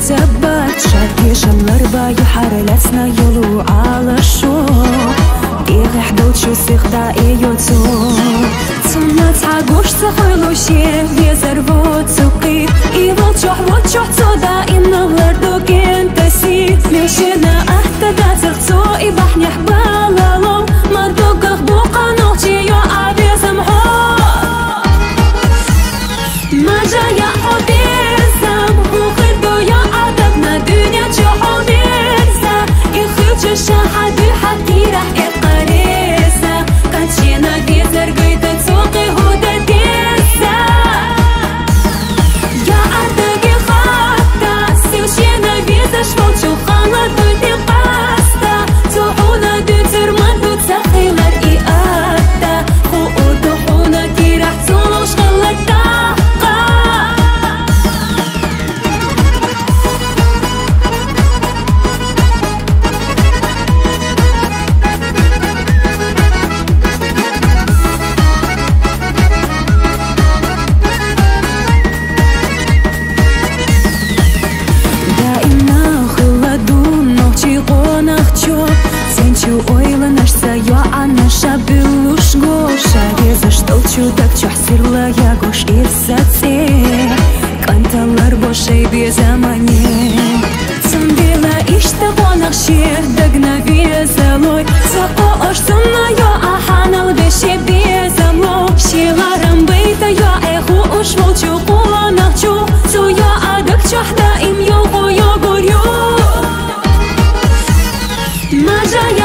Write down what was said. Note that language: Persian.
تبت شاكي شملربا يحرلسنا يلو على شو إيه حدود شو سيخدا إيوتو تسمى تعقوش تخلو شيه يزربو تسوقي إيوال تشوح وتشوح تودا إنا وردو كين تسي ميشينا أهتدا تغتو إباحني حبالالو مردوك أخبوقا نوغتي يو عبي سمحو ما جايا حبيزم وخدو يا عدبنا دنيا تشوحو بيزا إخيوش الشاحة حتي راح إقاريزا كانتشينا بيزر قيدة تسوقي هودا ديزا يا عدقي خاطة سيوشينا بيزا شفوتشو خالطو دي قاستا توحونا دو ترمانتو تسخيلر إياتا خوودو حونا كي راح تولوش غلطا так чухсирла я гош ирсаце канталар бошей безамане цундила ишта гонахши дагна везалой цао ошсуна я аханал деше безамло шиларам бейта я эху ушволчу куланахчу цу я адак чахта им його йогорю мажая